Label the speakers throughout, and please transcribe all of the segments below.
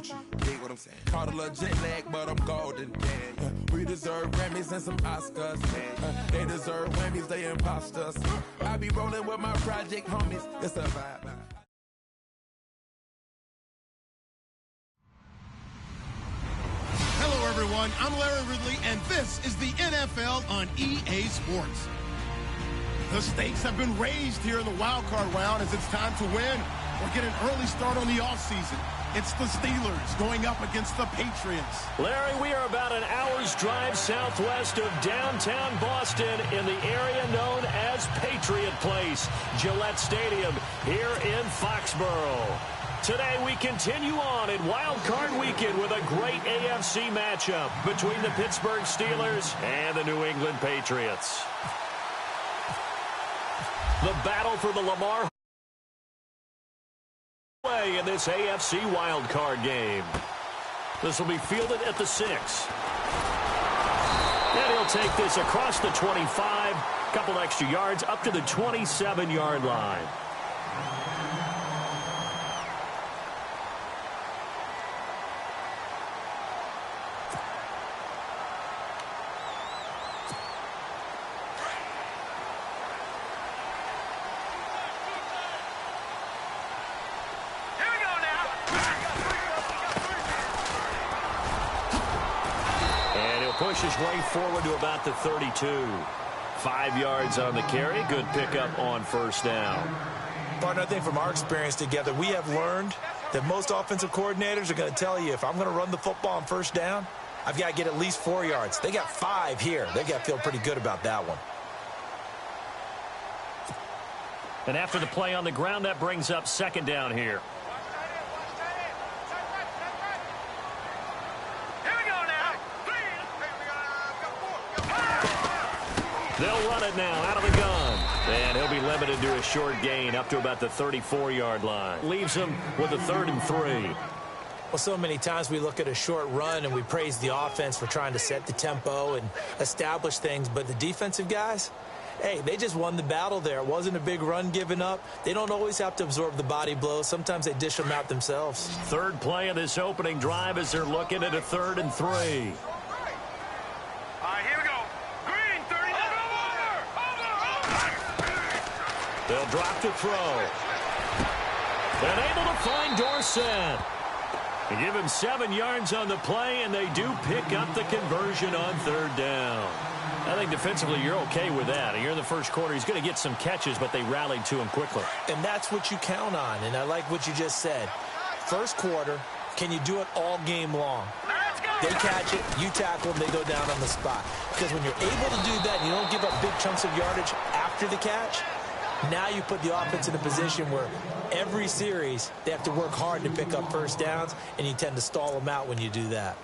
Speaker 1: Gucci. Dig what I'm saying? Caught a little jet lag, but I'm golden. Yeah. We deserve Grammys and some Oscars. They deserve Whammies, they imposters. I be rolling with my project homies. It's a vibe.
Speaker 2: Hello, everyone. I'm Larry Ridley, and this is the NFL on EA Sports. The stakes have been raised here in the wild card round as it's time to win or get an early start on the offseason. It's the Steelers going up against the Patriots.
Speaker 3: Larry, we are about an hour's drive southwest of downtown Boston in the area known as Patriot Place, Gillette Stadium here in Foxborough. Today we continue on in Wild Card Weekend with a great AFC matchup between the Pittsburgh Steelers and the New England Patriots. The battle for the Lamar way in this AFC Wild Card game. This will be fielded at the 6. And he'll take this across the 25, couple extra yards up to the 27-yard line. Push his way forward to about the 32. 5 yards on the carry. Good pickup on first down.
Speaker 4: Partner, I think from our experience together, we have learned that most offensive coordinators are going to tell you, if I'm going to run the football on first down, I've got to get at least 4 yards. They got 5 here. They've got to feel pretty good about that one.
Speaker 3: And after the play on the ground, that brings up second down here. They'll run it now out of the gun. And he'll be limited to a short gain up to about the 34-yard line. Leaves him with a 3rd and 3.
Speaker 4: Well, so many times we look at a short run and we praise the offense for trying to set the tempo and establish things. But the defensive guys, hey, they just won the battle there. It wasn't a big run given up. They don't always have to absorb the body blows. Sometimes they dish them out themselves.
Speaker 3: Third play of this opening drive as they're looking at a 3rd and 3. They'll drop to throw. And able to find Dorsett. They give him 7 yards on the play, and they do pick up the conversion on 3rd down. I think defensively you're okay with that. Here in the first quarter, he's going to get some catches, but they rallied to him quickly.
Speaker 4: And that's what you count on, and I like what you just said. First quarter, can you do it all game long? They catch it, you tackle them, they go down on the spot. Because when you're able to do that and you don't give up big chunks of yardage after the catch, now you put the offense in a position where every series they have to work hard to pick up first downs, and you tend to stall them out when you do that.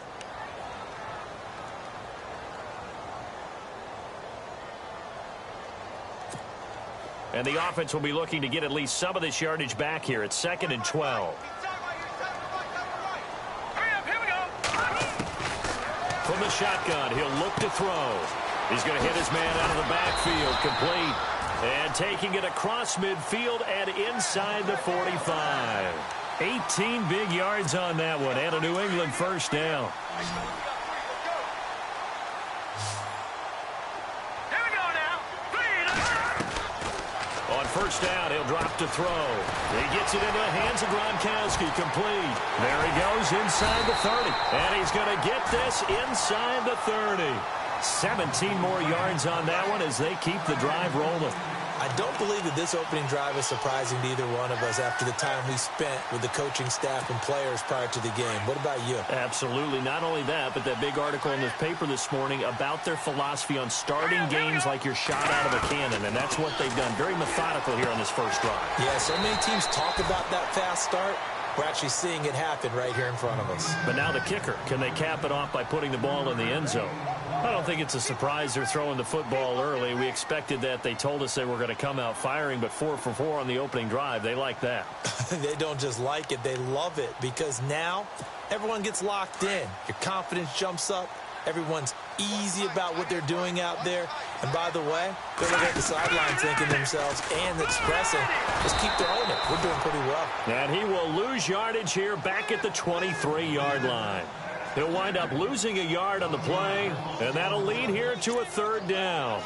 Speaker 3: And the offense will be looking to get at least some of this yardage back here at 2nd and 12. From the shotgun, he'll look to throw. He's going to hit his man out of the backfield, complete. And taking it across midfield and inside the 45. 18 big yards on that one, and a New England first down.
Speaker 5: Here we go now.
Speaker 3: On first down, he'll drop to throw. He gets it into the hands of Gronkowski, complete. There he goes inside the 30. And he's going to get this inside the 30. 17 more yards on that one as they keep the drive rolling.
Speaker 4: I don't believe that this opening drive is surprising to either one of us after the time we spent with the coaching staff and players prior to the game. What about you?
Speaker 3: Absolutely. Not only that, but that big article in the paper this morning about their philosophy on starting games like you're shot out of a cannon, and that's what they've done. Very methodical here on this first drive.
Speaker 4: Yeah, so many teams talk about that fast start. We're actually seeing it happen right here in front of us.
Speaker 3: But now the kicker. Can they cap it off by putting the ball in the end zone? I don't think it's a surprise they're throwing the football early. We expected that. They told us they were going to come out firing, but 4 for 4 on the opening drive. They like that.
Speaker 4: They don't just like it. They love it because now everyone gets locked in. Your confidence jumps up. Everyone's easy about what they're doing out there. And by the way, they're looking at the sideline thinking themselves and expressing, just keep throwing it. We're doing pretty well.
Speaker 3: And he will lose yardage here back at the 23-yard line. He'll wind up losing a yard on the play, and that'll lead here to a third down.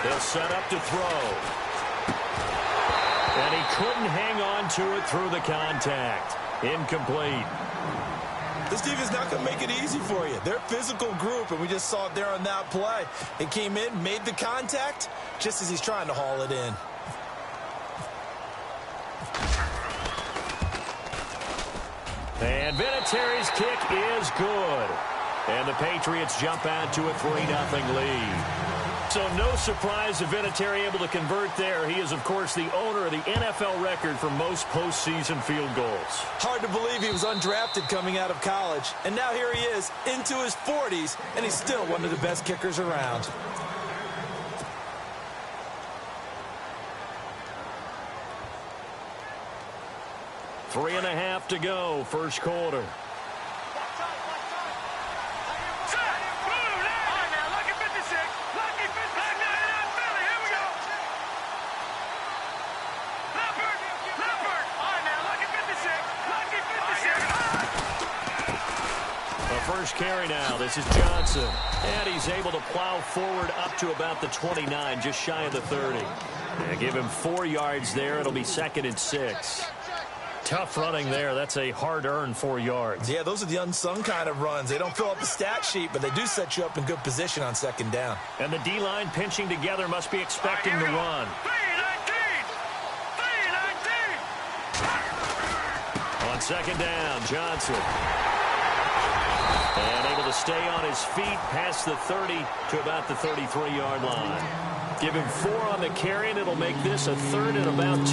Speaker 3: They'll set up to throw. And he couldn't hang on to it through the contact. Incomplete.
Speaker 4: This defense is not going to make it easy for you. They're a physical group, and we just saw it there on that play. It came in, made the contact, just as he's trying to haul it in.
Speaker 3: And Vinatieri's kick is good. And the Patriots jump out to a 3-0 lead. So no surprise if Vinatieri able to convert there. He is, of course, the owner of the NFL record for most postseason field goals.
Speaker 4: Hard to believe he was undrafted coming out of college. And now here he is into his 40s, and he's still one of the best kickers around.
Speaker 3: Three and a half to go, first quarter. First carry now. This is Johnson. And he's able to plow forward up to about the 29, just shy of the 30. And give him 4 yards there. It'll be 2nd and 6. Tough running there. That's a hard-earned 4 yards.
Speaker 4: Yeah, those are the unsung kind of runs. They don't fill up the stat sheet, but they do set you up in good position on 2nd down.
Speaker 3: And the D-line pinching together must be expecting the run. 3-19. On 2nd down, Johnson. And able to stay on his feet past the 30 to about the 33-yard line. Give him 4 on the carry, and it'll make this a 3rd and about 2.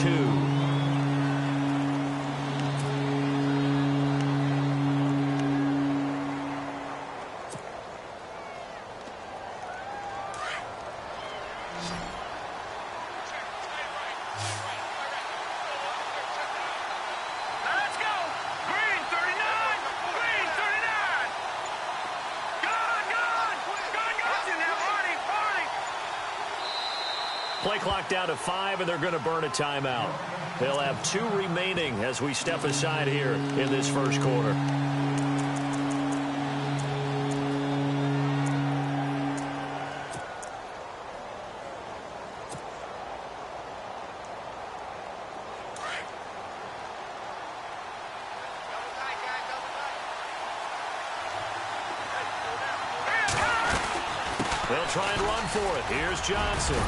Speaker 3: Play clock down to 5, and they're going to burn a timeout. They'll have 2 remaining as we step aside here in this first quarter. They'll try and run for it. Here's Johnson.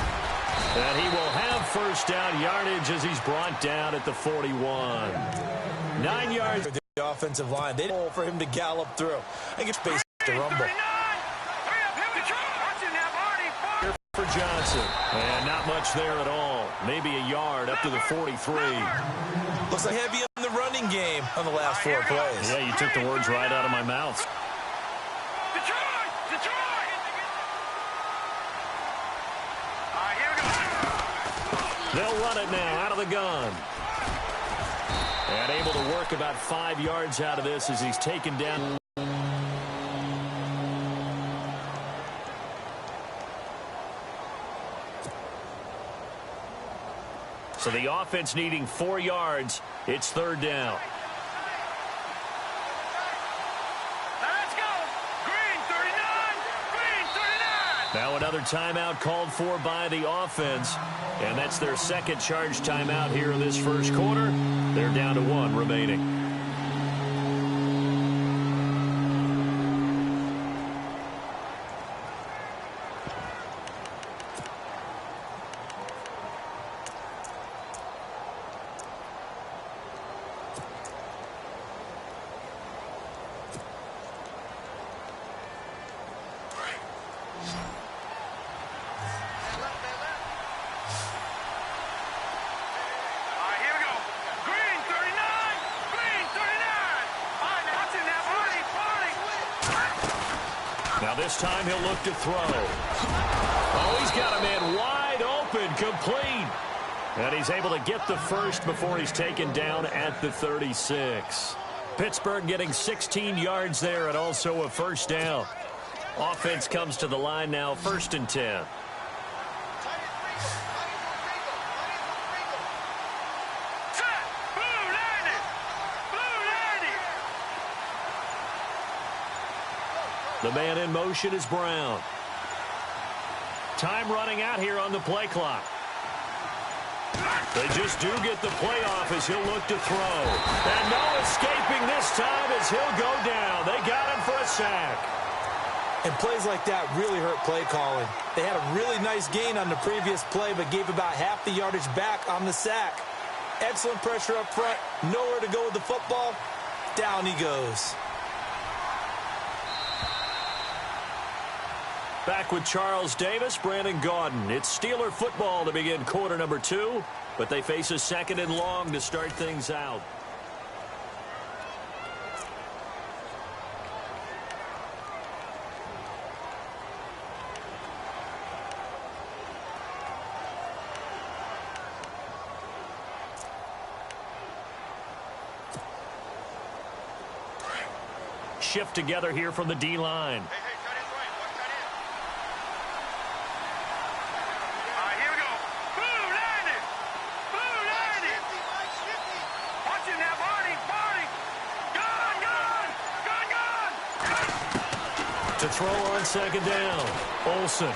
Speaker 3: And he will have first down yardage as he's brought down at the 41. 9 yards.
Speaker 4: The offensive line, they don't for him to gallop through. I think it's space to rumble.
Speaker 3: Here for Johnson. And not much there at all. Maybe a yard up to the 43.
Speaker 4: Looks like heavy in the running game on the last 4 plays.
Speaker 3: Yeah, you took the words right out of my mouth. They'll run it now out of the gun. And able to work about 5 yards out of this as he's taken down. So the offense needing 4 yards. It's 3rd down. Now another timeout called for by the offense. And that's their 2nd charge timeout here in this first quarter. They're down to 1 remaining. Now this time he'll look to throw. Oh, he's got a man wide open, complete. And he's able to get the first before he's taken down at the 36. Pittsburgh getting 16 yards there and also a first down. Offense comes to the line now, 1st and 10. The man in motion is Brown. Time running out here on the play clock. They just do get the playoff as he'll look to throw. And no escaping this time as he'll go down. They got him for a sack.
Speaker 4: And plays like that really hurt play calling. They had a really nice gain on the previous play, but gave about half the yardage back on the sack. Excellent pressure up front. Nowhere to go with the football. Down he goes.
Speaker 3: Back with Charles Davis, Brandon Gaudin. It's Steeler football to begin quarter number 2, but they face a 2nd and long to start things out. Shift together here from the D-line. To throw on 2nd down, Olsen.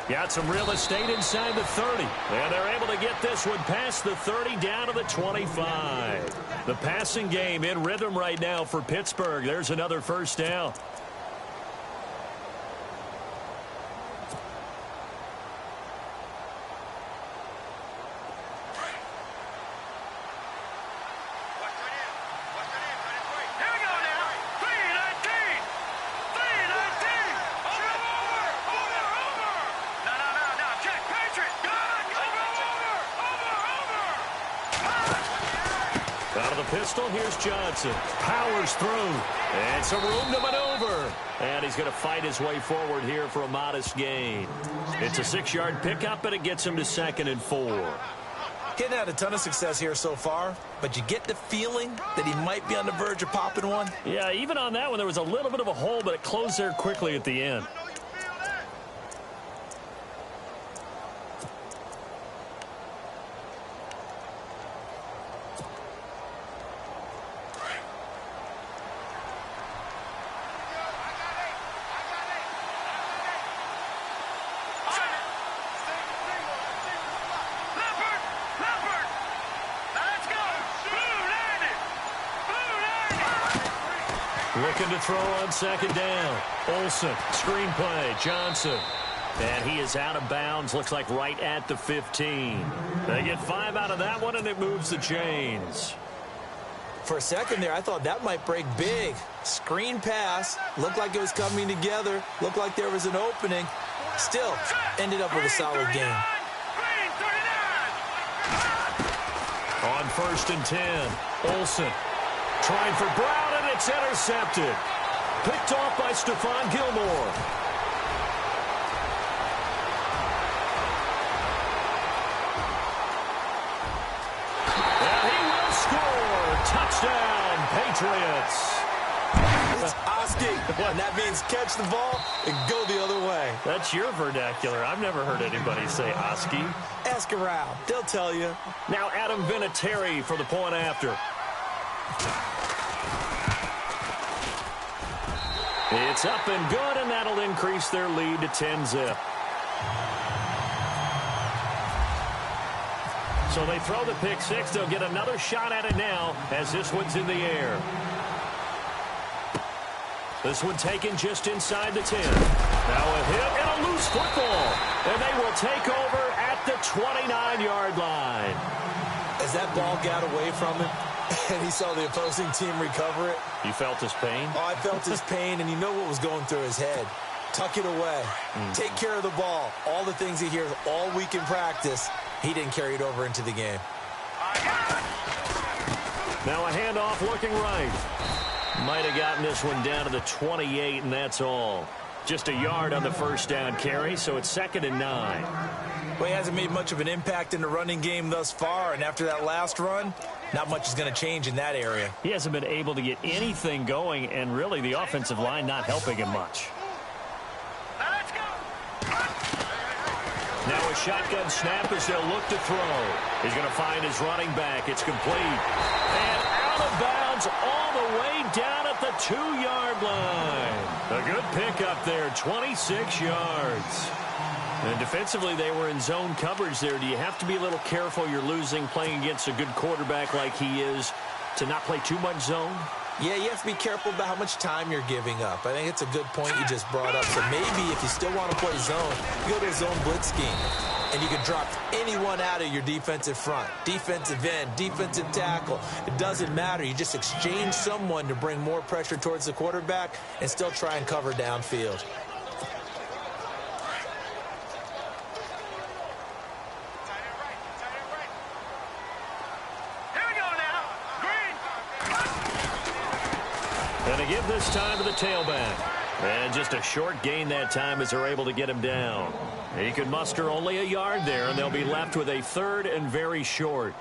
Speaker 3: Got some real estate inside the 30. And they're able to get this one past the 30 down to the 25. The passing game in rhythm right now for Pittsburgh. There's another first down. Pistol, here's Johnson. Powers through. And some room to maneuver. And he's going to fight his way forward here for a modest gain. It's a 6-yard pickup, and it gets him to 2nd and 4.
Speaker 4: Hadn't had a ton of success here so far, but you get the feeling that he might be on the verge of popping one.
Speaker 3: Yeah, even on that one, there was a little bit of a hole, but it closed there quickly at the end. Looking to throw on 2nd down. Olsen, screenplay, Johnson. And he is out of bounds, looks like right at the 15. They get 5 out of that one, and it moves the chains.
Speaker 4: For a second there, I thought that might break big. Screen pass, looked like it was coming together, looked like there was an opening. Still, ended up with a solid game.
Speaker 3: On 1st and 10, Olsen trying for Brown, and it's intercepted. Picked off by Stephon Gilmore. And he will score. Touchdown, Patriots.
Speaker 4: It's Oski, and that means catch the ball and go the other way.
Speaker 3: That's your vernacular. I've never heard anybody say Oski.
Speaker 4: Ask around. They'll tell you.
Speaker 3: Now Adam Vinatieri for the point after. It's up and good, and that'll increase their lead to 10-zip. So they throw the pick six. They'll get another shot at it now as this one's in the air. This one taken just inside the 10. Now a hit and a loose football. And they will take over at the 29-yard line.
Speaker 4: As that ball got away from him, and he saw the opposing team recover it.
Speaker 3: You felt his pain?
Speaker 4: Oh, I felt his pain, and you know what was going through his head. Tuck it away. Take care of the ball. All the things he hears all week in practice, he didn't carry it over into the game.
Speaker 3: Now a handoff looking right. Might have gotten this one down to the 28, and that's all. Just a yard on the first down carry, so it's 2nd and 9.
Speaker 4: Well, he hasn't made much of an impact in the running game thus far, and after that last run, not much is going to change in that area.
Speaker 3: He hasn't been able to get anything going, and really the offensive line not helping him much. Now a shotgun snap as they'll look to throw. He's going to find his running back. It's complete. And out of bounds all the way down at the 2-yard line. A good pickup there, 26 yards. And defensively, they were in zone coverage there. Do you have to be a little careful? You're losing playing against a good quarterback like he is to not play too much zone?
Speaker 4: Yeah, you have to be careful about how much time you're giving up. I think it's a good point you just brought up. So maybe if you still want to play zone, you go to a zone blitz scheme. And you can drop anyone out of your defensive front. Defensive end, defensive tackle. It doesn't matter. You just exchange someone to bring more pressure towards the quarterback and still try and cover downfield.
Speaker 3: And they give this time to the tailback. And just a short gain that time as they're able to get him down. He could muster only a yard there, and they'll be left with a 3rd and very short.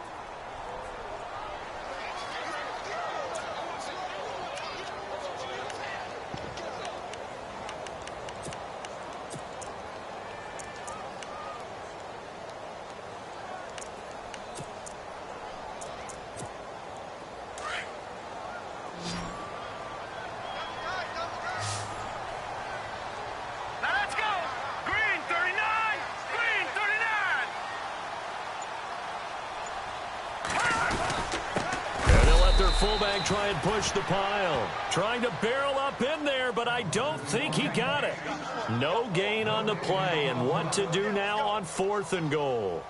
Speaker 3: Fullback try and push the pile. Trying to barrel up in there, but I don't think he got it. No gain on the play, and what to do now on 4th and goal.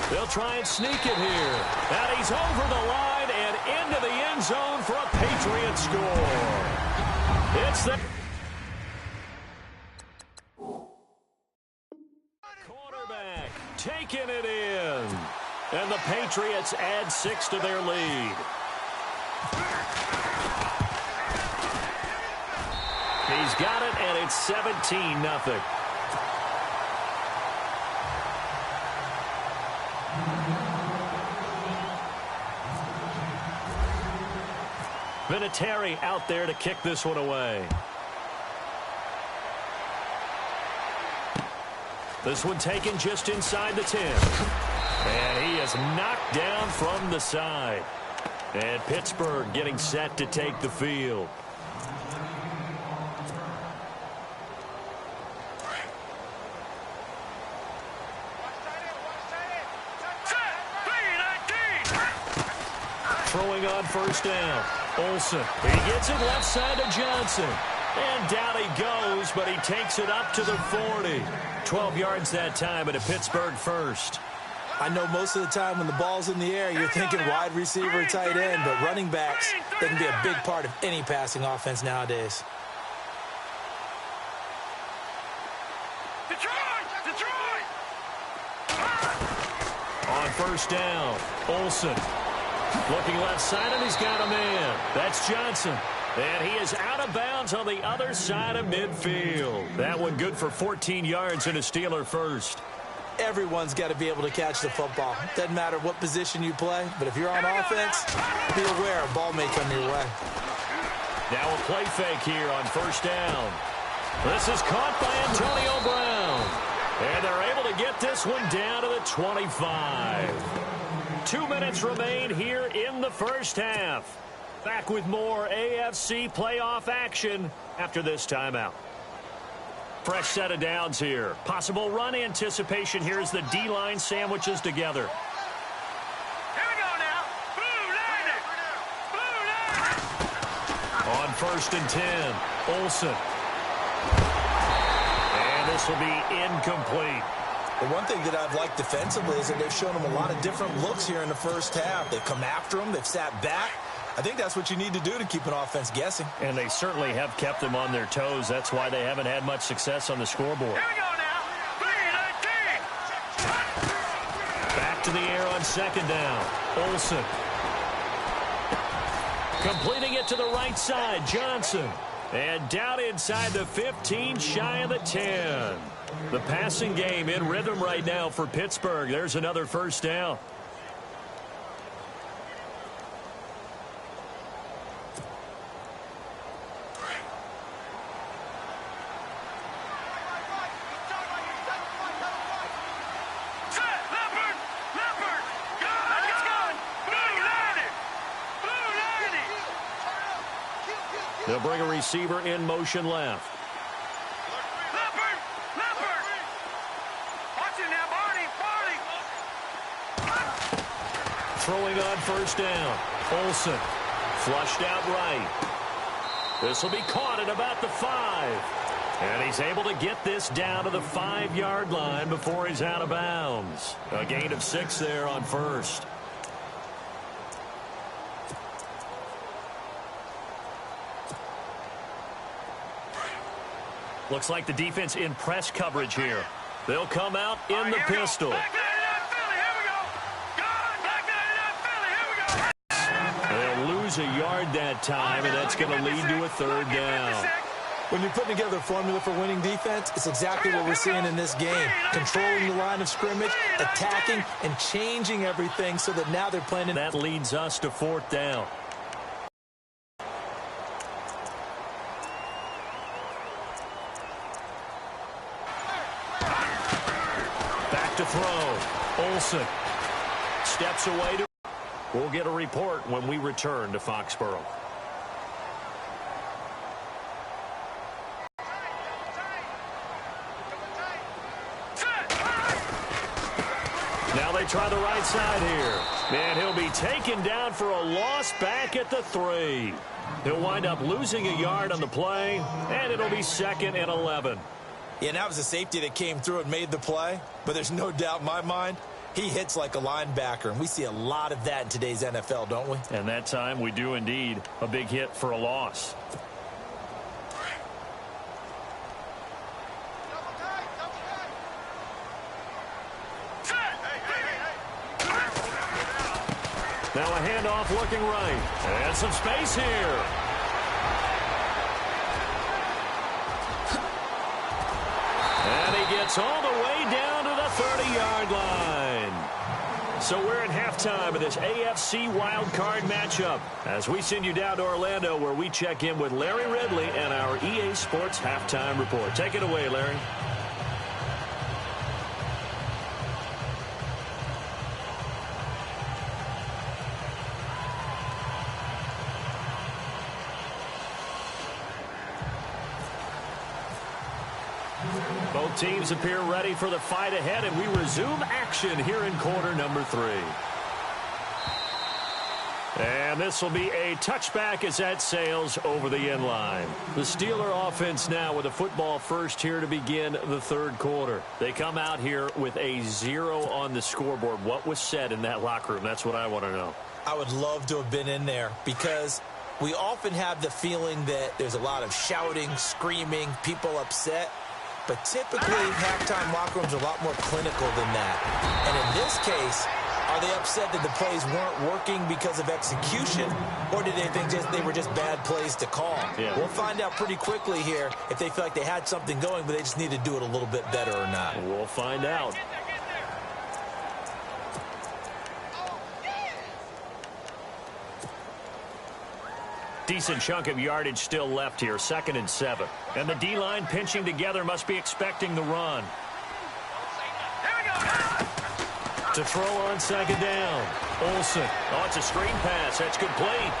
Speaker 3: They'll try and sneak it here. And he's over the line and into the end zone for a Patriot score. It's the quarterback taking it in. And the Patriots add 6 to their lead. He's got it, and it's 17-0. Vinatieri out there to kick this one away. This one taken just inside the 10. And he is knocked down from the side. And Pittsburgh getting set to take the field. Throwing on first down. Olsen. He gets it left side to Johnson. And down he goes, but he takes it up to the 40. 12 yards that time and a Pittsburgh first.
Speaker 4: I know most of the time when the ball's in the air, you're thinking wide receiver, tight end, but running backs, they can be a big part of any passing offense nowadays.
Speaker 3: On first down, Olsen. Looking left side, and he's got a man. That's Johnson. And he is out of bounds on the other side of midfield. That one good for 14 yards and a Steeler first.
Speaker 4: Everyone's got to be able to catch the football. Doesn't matter what position you play, but if you're on offense, be aware a ball may come your way.
Speaker 3: Now a play fake here on first down. This is caught by Antonio Brown. And they're able to get this one down to the 25. 2 minutes remain here in the first half. Back with more AFC playoff action after this timeout. Fresh set of downs here. Possible run anticipation here as the D-line sandwiches together.
Speaker 5: Here we go now. Blue line it. Blue line.
Speaker 3: On 1st and 10, Olsen. And this will be incomplete.
Speaker 4: The one thing that I've liked defensively is that they've shown them a lot of different looks here in the first half. They've come after them. They've sat back. I think that's what you need to do to keep an offense guessing.
Speaker 3: And they certainly have kept them on their toes. That's why they haven't had much success on the scoreboard.
Speaker 5: Here we go now. 3-19.
Speaker 3: Back to the air on 2nd down. Olsen. Completing it to the right side, Johnson. And down inside the 15, shy of the 10. The passing game in rhythm right now for Pittsburgh. There's another first down. They'll bring a receiver in motion left.
Speaker 5: Watch it now, Barney.
Speaker 3: Throwing on 1st down. Olsen. Flushed out right. This will be caught at about the 5. And he's able to get this down to the 5-yard line before he's out of bounds. A gain of 6 there on 1st. Looks like the defense in press coverage here. They'll come out in the pistol. They'll lose a yard that time, and that's going to lead to a 3rd down.
Speaker 4: When you're putting together a formula for winning defense, it's exactly what we're seeing in this game. Controlling the line of scrimmage, attacking, and changing everything so that now they're playing.
Speaker 3: That leads us to 4th down. To throw. Olsen steps away. We'll get a report when we return to Foxborough. Now they try the right side here. And he'll be taken down for a loss back at the 3. He'll wind up losing a yard on the play, and it'll be 2nd and 11.
Speaker 4: Yeah, and that was a safety that came through and made the play. But there's no doubt in my mind, he hits like a linebacker. And we see a lot of that in today's NFL, don't we?
Speaker 3: And that time we do indeed. A big hit for a loss. Now a handoff looking right. And some space here. And he gets all the way down to the 30-yard line. So we're in halftime of this AFC wildcard matchup as we send you down to Orlando where we check in with Larry Ridley and our EA Sports Halftime Report. Take it away, Larry. Both teams appear ready for the fight ahead, and we resume action here in quarter number 3. And this will be a touchback as that sails over the end line. The Steeler offense now with a football first here to begin the 3rd quarter. They come out here with a 0 on the scoreboard. What was said in that locker room? That's what I want to know.
Speaker 4: I would love to have been in there because we often have the feeling that there's a lot of shouting, screaming, people upset. But typically, halftime locker rooms are a lot more clinical than that. And in this case, are they upset that the plays weren't working because of execution, or did they think they were just bad plays to call?
Speaker 3: Yeah.
Speaker 4: We'll find out pretty quickly here if they feel like they had something going, but they just need to do it a little bit better or not.
Speaker 3: We'll find out. Decent chunk of yardage still left here, 2nd and 7. And the D-line pinching together must be expecting the run. To throw on 2nd down. Olsen. Oh, it's a screen pass. That's complete.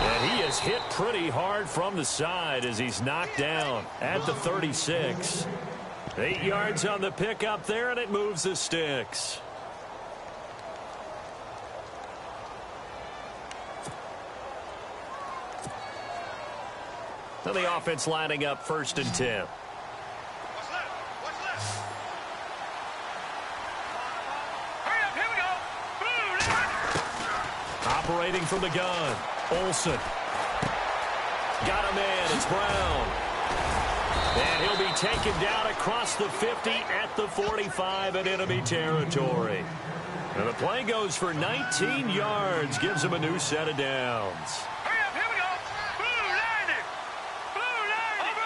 Speaker 3: And he is hit pretty hard from the side as he's knocked down at the 36. 8 yards on the pickup there, and it moves the sticks. So the offense lining up 1st and 10. Operating from the gun, Olsen. Got a man, it's Brown. And he'll be taken down across the 50 at the 45 in enemy territory. And the play goes for 19 yards, gives him a new set of downs.
Speaker 5: Hurry up, here we go. Blue landing. Blue landing.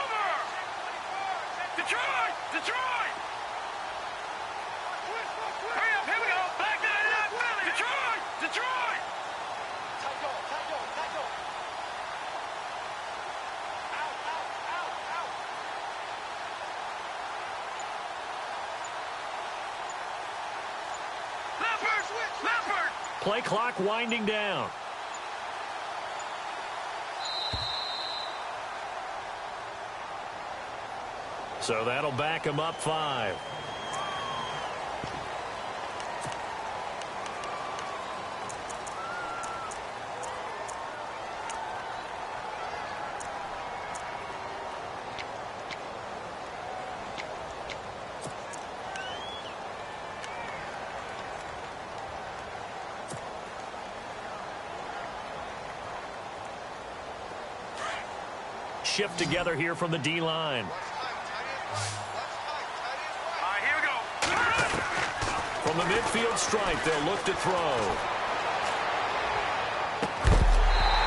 Speaker 5: Over. Detroit. Hurry up, here we go. Back that up. Detroit. Leopard.
Speaker 3: Play clock winding down. So that'll back him up 5. Shift together here from the D-line.
Speaker 5: All right, here we go.
Speaker 3: From the midfield stripe, they'll look to throw.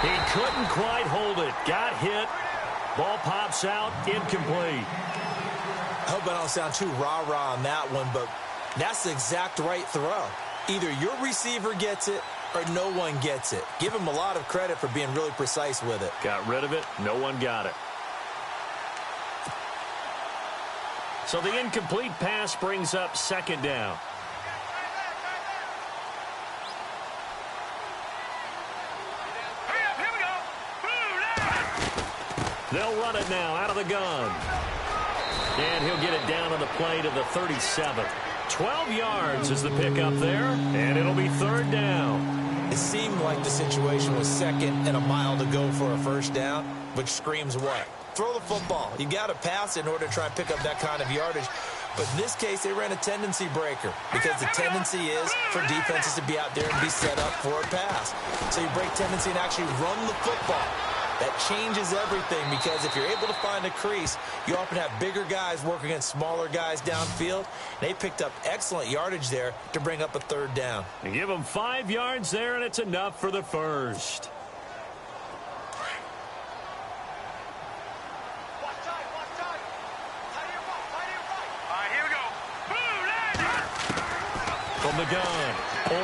Speaker 3: He couldn't quite hold it. Got hit. Ball pops out. Incomplete.
Speaker 4: I hope I don't sound too rah-rah on that one, but that's the exact right throw. Either your receiver gets it or no one gets it. Give him a lot of credit for being really precise with it.
Speaker 3: Got rid of it. No one got it. So the incomplete pass brings up 2nd down.
Speaker 5: Hurry up, here we go.
Speaker 3: They'll run it now out of the gun. And he'll get it down on the play to the 37. 12 yards is the pickup there, and it'll be 3rd down.
Speaker 4: It seemed like the situation was 2nd and a mile to go for a 1st down, which screams what? Throw the football. You got to pass in order to try and pick up that kind of yardage. But in this case, they ran a tendency breaker because the tendency is for defenses to be out there and be set up for a pass. So you break tendency and actually run the football. That changes everything because if you're able to find a crease, you often have bigger guys working against smaller guys downfield. They picked up excellent yardage there to bring up a 3rd down.
Speaker 3: You give them 5 yards there, and it's enough for the 1st. From the gun,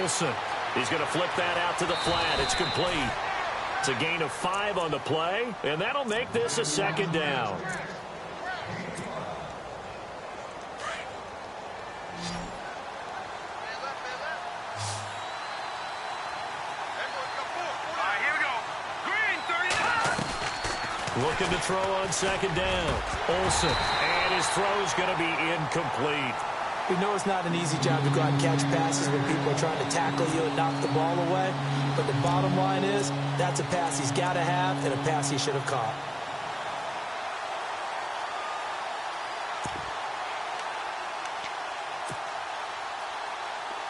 Speaker 3: Olsen. He's going to flip that out to the flat. It's complete. It's a gain of 5 on the play, and that'll make this a 2nd down. Looking to throw on 2nd down. Olsen, and his throw's going to be incomplete.
Speaker 4: We know it's not an easy job to go out and catch passes when people are trying to tackle you and knock the ball away. But the bottom line is, that's a pass he's got to have and a pass he should have caught.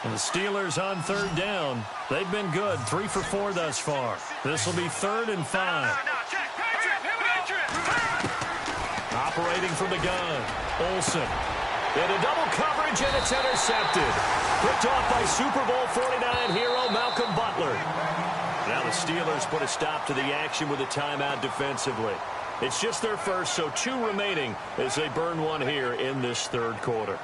Speaker 3: And the Steelers on 3rd down. They've been good, 3 for 4 thus far. This will be 3rd and 5. Operating from the gun, Olsen. And a double coverage, and it's intercepted. Picked off by Super Bowl 49 hero Malcolm Butler. Now the Steelers put a stop to the action with a timeout defensively. It's just their first, so 2 remaining as they burn one here in this 3rd quarter.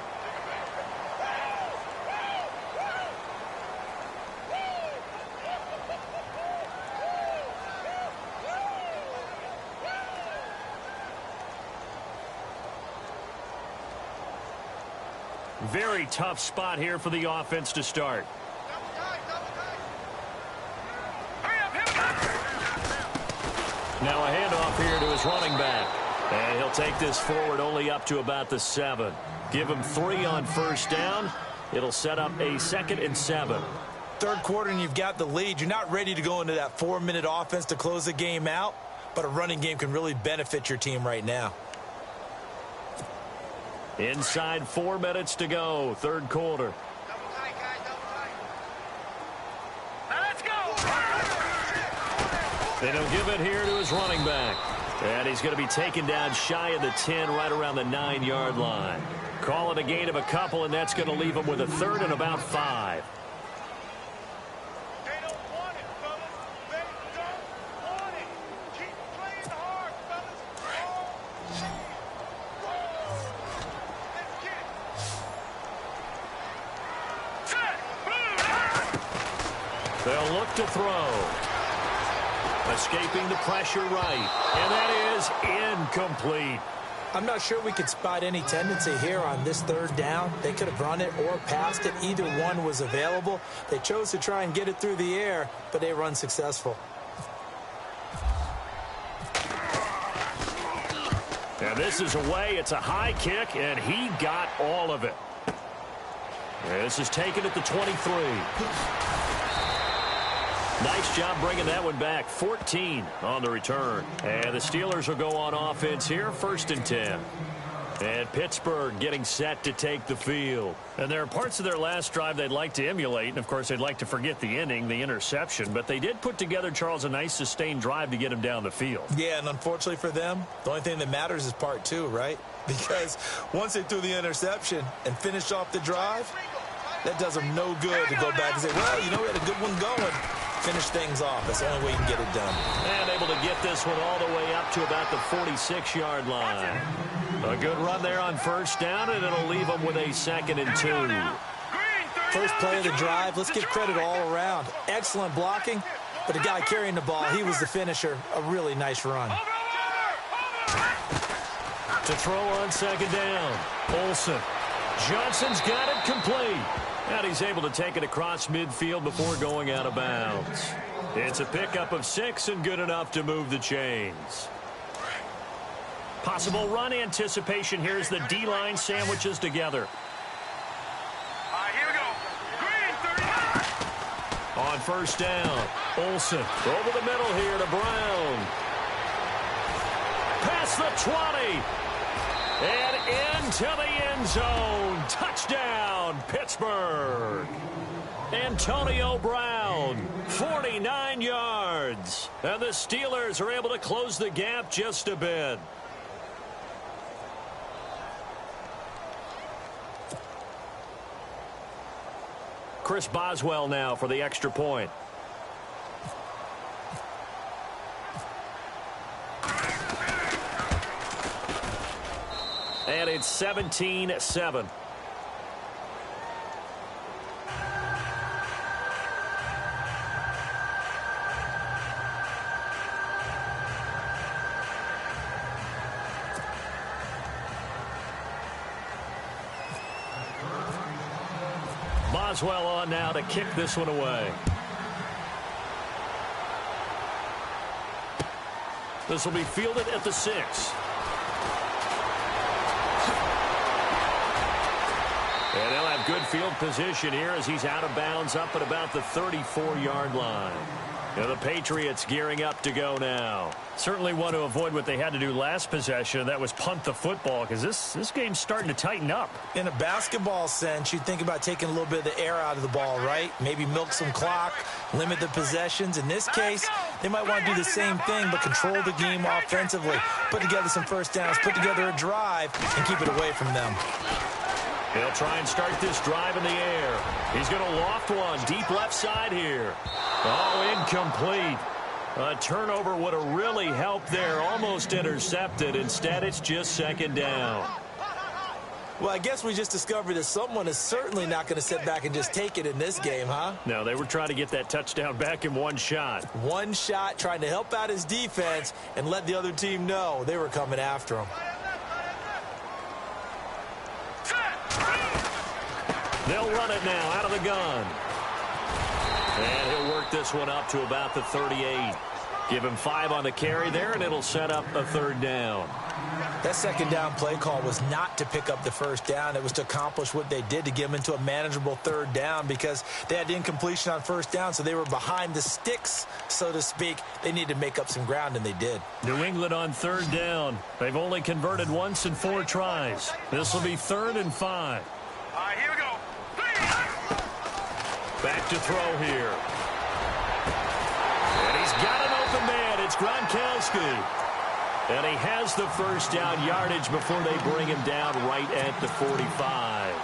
Speaker 3: Very tough spot here for the offense to start. Now a handoff here to his running back. And he'll take this forward only up to about the 7. Give him 3 on 1st down. It'll set up a 2nd and 7.
Speaker 4: 3rd quarter and you've got the lead. You're not ready to go into that 4-minute offense to close the game out. but a running game can really benefit your team right now.
Speaker 3: Inside 4 minutes to go, third quarter.
Speaker 5: Let's go.
Speaker 3: And he'll give it here to his running back. And he's going to be taken down shy of the 10, right around the 9-yard line. Call it a gain of a couple, and that's going to leave him with a third and about 5.
Speaker 5: They don't want it, fellas. They don't want it. Keep playing hard, fellas. Let's get it. Set. Move.
Speaker 3: They'll look to throw. Escaping the pressure right. And that is incomplete.
Speaker 4: I'm not sure we could spot any tendency here on this third down. They could have run it or passed it. Either one was available. They chose to try and get it through the air, but they run successful.
Speaker 3: And this is away. It's a high kick, and he got all of it. This is taken at the 23. Nice job bringing that one back. 14 on the return. And the Steelers will go on offense here, 1st and 10. And Pittsburgh getting set to take the field. And there are parts of their last drive they'd like to emulate. And, of course, they'd like to forget the inning, the interception. But they did put together, Charles, a nice sustained drive to get him down the field.
Speaker 4: Yeah, and unfortunately for them, the only thing that matters is part 2, right? Because once they threw the interception and finished off the drive, that does them no good to go back and say, well, you know, we had a good one going. Finish things off. That's the only way you can get it done.
Speaker 3: And able to get this one all the way up to about the 46-yard line. A good run there on first down, and it'll leave them with a 2nd and 2.
Speaker 4: First play of the drive, let's give credit all around. Excellent blocking, but the guy carrying the ball, he was the finisher. A really nice run.
Speaker 3: To throw on 2nd down. Olsen. Johnson's got it complete. And he's able to take it across midfield before going out of bounds. It's a pickup of 6 and good enough to move the chains. Possible run anticipation here as the D-line sandwiches together.
Speaker 5: All right, here we go. Green 39.
Speaker 3: On first down, Olsen over the middle here to Brown. Past the 20. And into the end zone. Touchdown, Pittsburgh. Antonio Brown, 49 yards. And the Steelers are able to close the gap just a bit. Chris Boswell now for the extra point. And it's 17-7. Boswell on now to kick this one away. This will be fielded at the 6. And they'll have good field position here as he's out of bounds up at about the 34-yard line. And the Patriots gearing up to go now. Certainly want to avoid what they had to do last possession. That was punt the football, because this game's starting to tighten up.
Speaker 4: In a basketball sense, you think about taking a little bit of the air out of the ball, right? Maybe milk some clock, limit the possessions. In this case, they might want to do the same thing, but control the game offensively. Put together some first downs, put together a drive, and keep it away from them.
Speaker 3: He'll try and start this drive in the air. He's going to loft one deep left side here. Oh, incomplete. A turnover would have really helped there. Almost intercepted. Instead, it's just 2nd down.
Speaker 4: Well, I guess we just discovered that someone is certainly not going to sit back and just take it in this game, huh?
Speaker 3: No, they were trying to get that touchdown back in one shot.
Speaker 4: One shot, trying to help out his defense and let the other team know they were coming after him.
Speaker 3: They'll run it now out of the gun. And he'll work this one up to about the 38. Give him 5 on the carry there, and it'll set up a 3rd down.
Speaker 4: That second down play call was not to pick up the first down. It was to accomplish what they did, to get them into a manageable third down, because they had incompletion on first down, so they were behind the sticks, so to speak. They needed to make up some ground, and they did.
Speaker 3: New England on third down. They've only converted once in 4 tries. This will be 3rd and 5.
Speaker 5: All right, here we go.
Speaker 3: Back to throw here. And he's got an open man. It's Gronkowski. And he has the first down yardage before they bring him down right at the 45.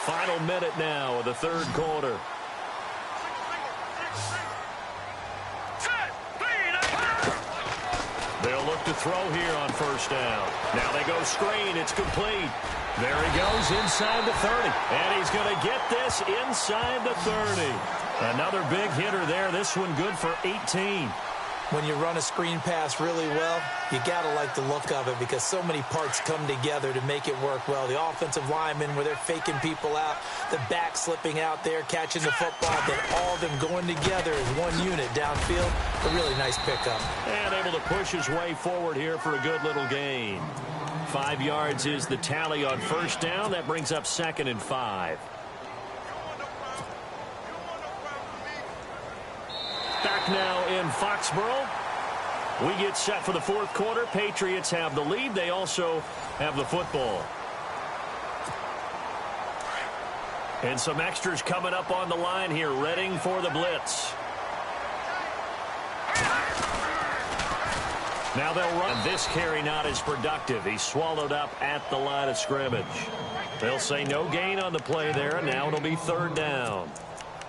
Speaker 3: Final minute now of the third quarter. They'll look to throw here on first down. Now they go screen. It's complete. There he goes inside the 30. And he's going to get this inside the 30. Another big hitter there. This one good for 18.
Speaker 4: When you run a screen pass really well, you got to like the look of it, because so many parts come together to make it work well. The offensive linemen, where they're faking people out, the back slipping out there, catching the football, then all of them going together as one unit downfield. A really nice pickup.
Speaker 3: And able to push his way forward here for a good little gain. 5 yards is the tally on first down. That brings up 2nd and 5. Back now in Foxborough. We get set for the fourth quarter. Patriots have the lead. They also have the football. And some extras coming up on the line here, readying for the blitz. Now they'll run. This carry not as productive. He's swallowed up at the line of scrimmage. They'll say no gain on the play there, and now it'll be 3rd down.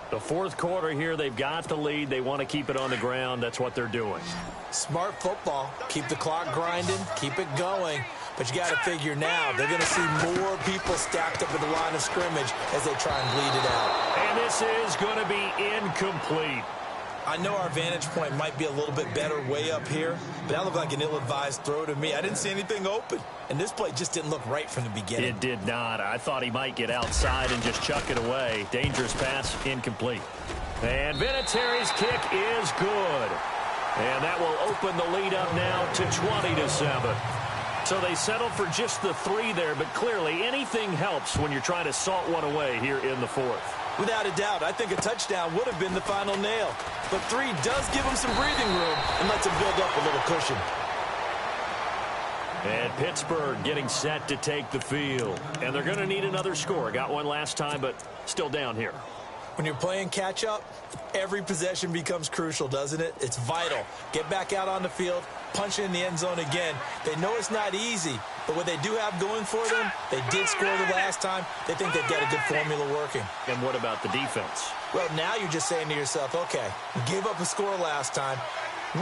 Speaker 3: The fourth quarter here, they've got the lead. They want to keep it on the ground. That's what they're doing.
Speaker 4: Smart football. Keep the clock grinding. Keep it going. But you got to figure now they're going to see more people stacked up at the line of scrimmage as they try and bleed it out.
Speaker 3: And this is going to be incomplete.
Speaker 4: I know our vantage point might be a little bit better way up here, but that looked like an ill-advised throw to me. I didn't see anything open, and this play just didn't look right from the beginning.
Speaker 3: It did not. I thought he might get outside and just chuck it away. Dangerous pass, incomplete. And Vinatieri's kick is good. And that will open the lead up now to 20-7. So they settle for just the 3 there, but clearly anything helps when you're trying to salt one away here in the fourth.
Speaker 4: Without a doubt, I think a touchdown would have been the final nail. But 3 does give him some breathing room and lets him build up a little cushion.
Speaker 3: And Pittsburgh getting set to take the field. And they're going to need another score. Got one last time, but still down here.
Speaker 4: When you're playing catch-up, every possession becomes crucial, doesn't it? It's vital. Get back out on the field, punch it in the end zone again. They know it's not easy, but what they do have going for them, they did score the last time. They think they've got a good formula working.
Speaker 3: And what about the defense?
Speaker 4: Well, now you're just saying to yourself, okay, we gave up a score last time.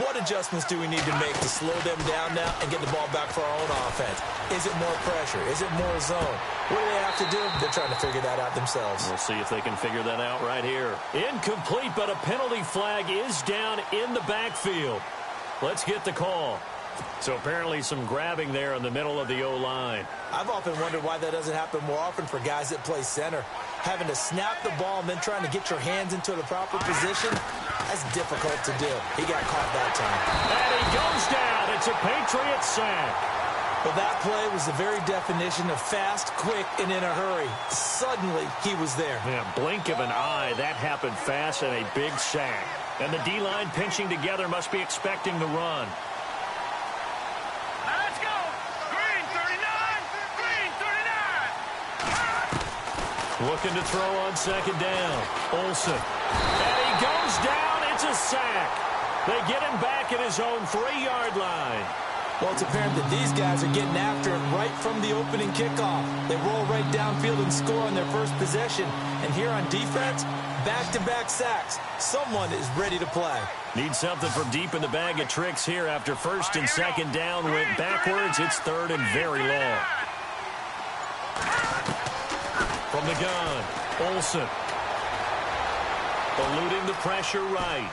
Speaker 4: What adjustments do we need to make to slow them down now and get the ball back for our own offense? Is it more pressure? Is it more zone? What do they have to do? They're trying to figure that out themselves.
Speaker 3: We'll see if they can figure that out right here. Incomplete, but a penalty flag is down in the backfield. Let's get the call. So apparently some grabbing there in the middle of the O-line.
Speaker 4: I've often wondered why that doesn't happen more often for guys that play center. Having to snap the ball and then trying to get your hands into the proper position, that's difficult to do. He got caught that time.
Speaker 3: And he goes down. It's a Patriot sack.
Speaker 4: Well, that play was the very definition of fast, quick, and in a hurry. Suddenly, he was there.
Speaker 3: Yeah, blink of an eye. That happened fast and a big sack. And the D-line pinching together must be expecting the run.
Speaker 5: Let's go. Green 39. Green 39.
Speaker 3: Looking to throw on second down. Olsen. And he goes down. It's a sack. They get him back at his own 3-yard line.
Speaker 4: Well, it's apparent that these guys are getting after it right from the opening kickoff. They roll right downfield and score on their first possession. And here on defense, back-to-back sacks. Someone is ready to play.
Speaker 3: Need something from deep in the bag of tricks here after first and second down went backwards. It's third and very long. From the gun, Olsen. Eluding the pressure right.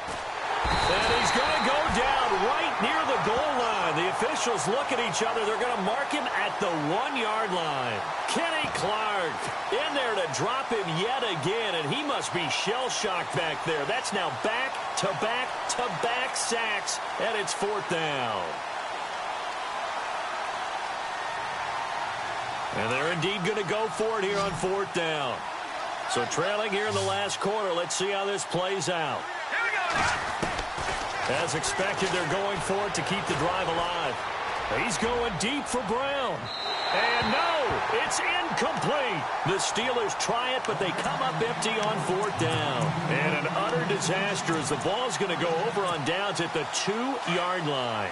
Speaker 3: And he's going to go down right near the goal line. The officials look at each other. They're going to mark him at the 1-yard line. Kenny Clark mark. In there to drop him yet again, and he must be shell-shocked back there. That's now back-to-back-to-back sacks, and it's 4th down. And they're indeed going to go for it here on 4th down. So trailing here in the last quarter. Let's see how this plays out. As expected, they're going for it to keep the drive alive. He's going deep for Brown. And no, it's incomplete. The Steelers try it, but they come up empty on 4th down. And an utter disaster as the ball's going to go over on downs at the 2-yard line.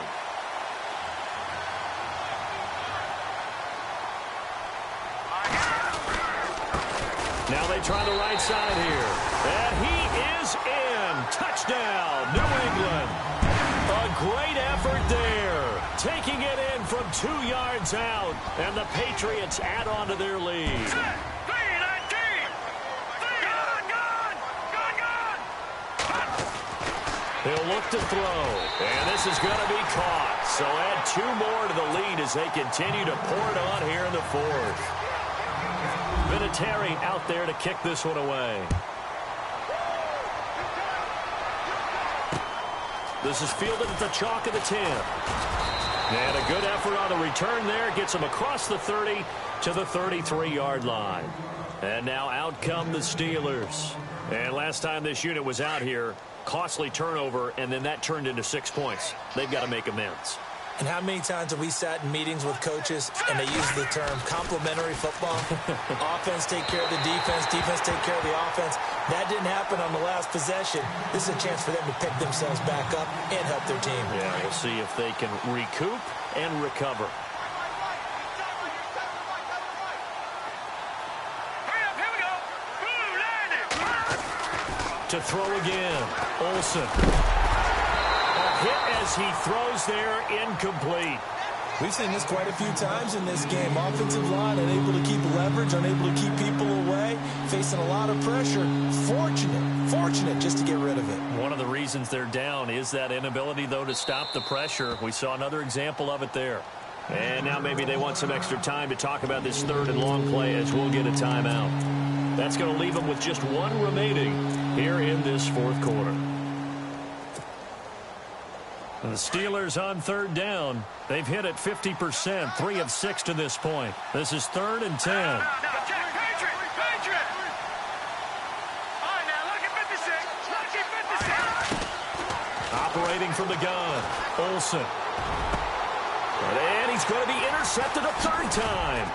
Speaker 3: Now they try the right side here. And he is in. Touchdown, New England. A great effort there. Taking it in from 2 yards out. And the Patriots add on to their lead. He'll look to throw. And this is going to be caught. So add 2 more to the lead as they continue to pour it on here in the 4th. Vinatieri out there to kick this one away. This is fielded at the chalk of the 10. And a good effort on the return there. Gets him across the 30 to the 33-yard line. And now out come the Steelers. And last time this unit was out here, costly turnover, and then that turned into 6 points. They've got to make amends.
Speaker 4: And how many times have we sat in meetings with coaches and they use the term complementary football? Offense take care of the defense, defense take care of the offense. That didn't happen on the last possession. This is a chance for them to pick themselves back up and help their team.
Speaker 3: Yeah, we'll see if they can recoup and recover. To throw again, Olsen. Hit as he throws there, incomplete.
Speaker 4: We've seen this quite a few times in this game. Offensive line unable to keep leverage, unable to keep people away, facing a lot of pressure. Fortunate just to get rid of it.
Speaker 3: One of the reasons they're down is that inability, though, to stop the pressure. We saw another example of it there. And now maybe they want some extra time to talk about this 3rd and long play as we'll get a timeout. That's going to leave them with just 1 remaining here in this 4th quarter. The Steelers on 3rd down. They've hit it 50%, 3 of 6 to this point. This is 3rd and 10.
Speaker 5: Patriot! All right, now, look at 56. Look at 56.
Speaker 3: Operating from the gun, Olsen. And he's going to be intercepted a 3rd time.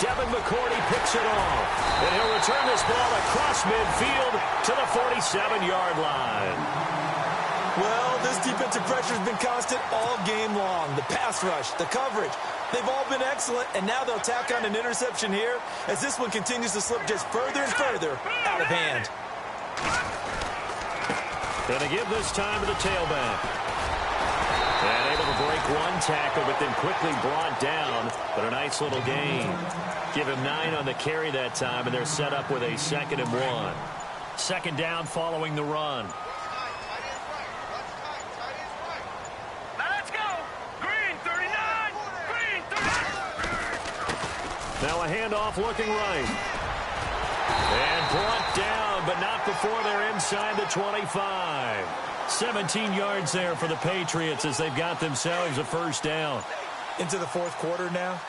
Speaker 3: Devin McCourty picks it off. And he'll return this ball across midfield to the 47-yard line.
Speaker 4: Well, this defensive pressure has been constant all game long. The pass rush, the coverage, they've all been excellent, and now they'll tack on an interception here as this one continues to slip just further and further out of hand.
Speaker 3: Going to give this time to the tailback. And able to break 1 tackle, but then quickly brought down. But a nice little gain. Give him 9 on the carry that time, and they're set up with a 2nd and 1. 2nd down following the run. Now a handoff looking right. And brought down, but not before they're inside the 25. 17 yards there for the Patriots as they've got themselves a 1st down.
Speaker 4: Into the 4th quarter now.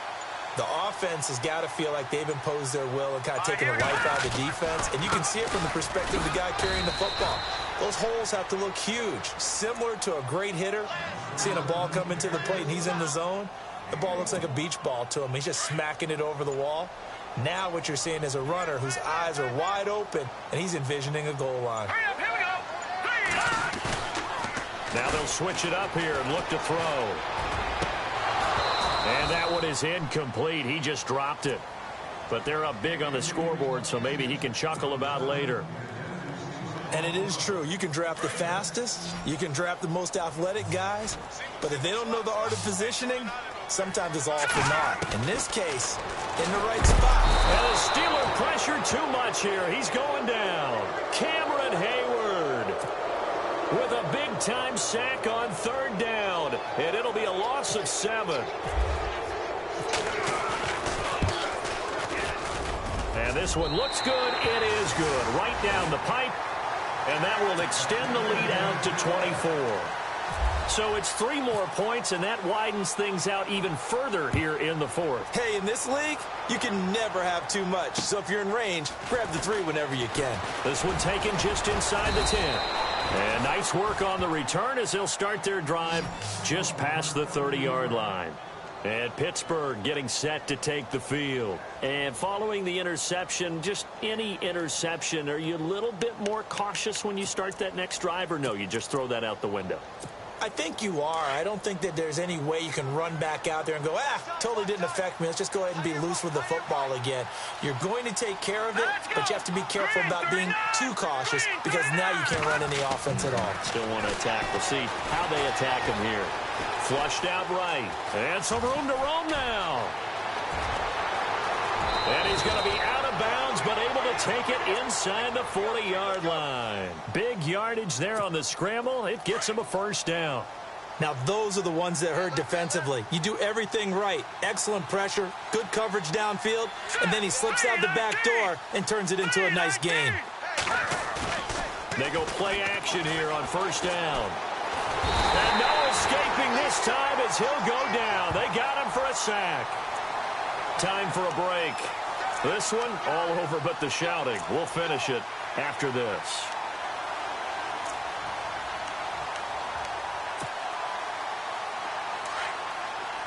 Speaker 4: The offense has got to feel like they've imposed their will and kind of taken the life out of the defense. And you can see it from the perspective of the guy carrying the football. Those holes have to look huge, similar to a great hitter. Seeing a ball come into the plate and he's in the zone. The ball looks like a beach ball to him. He's just smacking it over the wall. Now what you're seeing is a runner whose eyes are wide open, and he's envisioning a goal line.
Speaker 3: Now they'll switch it up here and look to throw. And that one is incomplete. He just dropped it. But they're up big on the scoreboard, so maybe he can chuckle about later.
Speaker 4: And it is true. You can draft the fastest. You can draft the most athletic guys. But if they don't know the art of positioning, sometimes it's all for naught. In this case, in the right spot.
Speaker 3: And the Steeler pressure too much here. He's going down. Cameron Hayward with a big-time sack on 3rd down. And it'll be a loss of 7. And this one looks good. It is good. Right down the pipe. And that will extend the lead out to 24. So it's 3 more points, and that widens things out even further here in the fourth.
Speaker 4: Hey, in this league, you can never have too much. So if you're in range, grab the 3 whenever you can.
Speaker 3: This one taken just inside the 10. And nice work on the return as they'll start their drive just past the 30-yard line. And Pittsburgh getting set to take the field. And following the interception, just any interception, are you a little bit more cautious when you start that next drive, or no, you just throw that out the window?
Speaker 4: I think you are. I don't think that there's any way you can run back out there and go, totally didn't affect me. Let's just go ahead and be loose with the football again. You're going to take care of it, but you have to be careful about being too cautious because now you can't run any offense at all.
Speaker 3: Still want to attack. We'll see how they attack him here. Flushed out right. And some room to roam now. And he's going to be out of bounds, but able to take it inside the 40-yard line. Big yardage there on the scramble. It gets him a first down.
Speaker 4: Now, those are the ones that hurt defensively. You do everything right. Excellent pressure, good coverage downfield, and then he slips out the back door and turns it into a nice gain.
Speaker 3: They go play action here on first down. And no escaping this time as he'll go down. They got him for a sack. Time for a break. This one all over but the shouting. We'll finish it after this.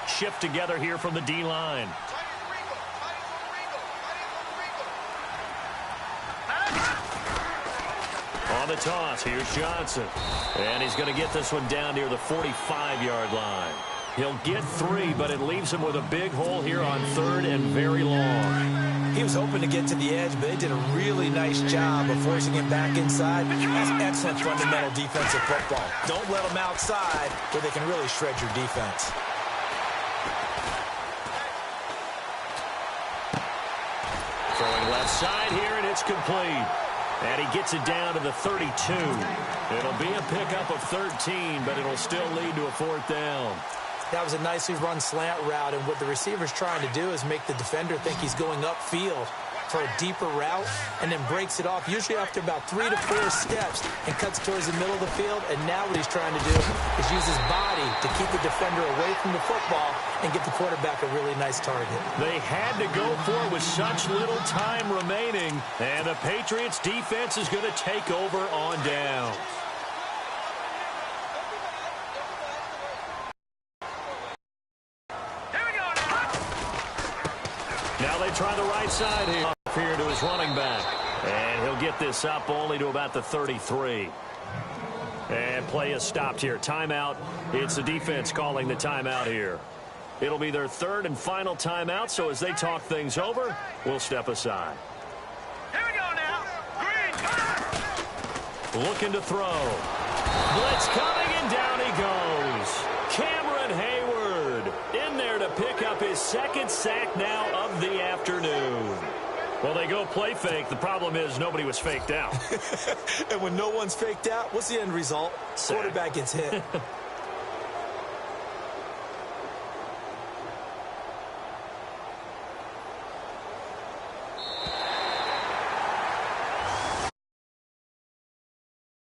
Speaker 3: Shift together here from the D-line. On the toss, here's Johnson. And he's going to get this one down near the 45-yard line. He'll get 3, but it leaves him with a big hole here on 3rd and very long.
Speaker 4: He was hoping to get to the edge, but they did a really nice job of forcing him back inside. That's excellent fundamental defensive football. Don't let them outside where they can really shred your defense.
Speaker 3: Throwing left side here, and it's complete. And he gets it down to the 32. It'll be a pickup of 13, but it'll still lead to a 4th down.
Speaker 4: That was a nicely run slant route, and what the receiver's trying to do is make the defender think he's going upfield for a deeper route, and then breaks it off, usually after about 3 to 4 steps, and cuts towards the middle of the field. And now what he's trying to do is use his body to keep the defender away from the football and give the quarterback a really nice target.
Speaker 3: They had to go for it with such little time remaining, and the Patriots defense is going to take over on down. Now they try the right side here to his running back. And he'll get this up only to about the 33. And play is stopped here. Timeout. It's the defense calling the timeout here. It'll be their 3rd and final timeout, so as they talk things over, we'll step aside.
Speaker 5: Here we go now. Green.
Speaker 3: Looking to throw. Blitz coming, and down he goes. Cameron Hayward in there to pick up his 2nd sack now of the afternoon. Well, they go play fake. The problem is nobody was faked out.
Speaker 4: And when no one's faked out, what's the end result?
Speaker 3: Sack.
Speaker 4: Quarterback gets hit.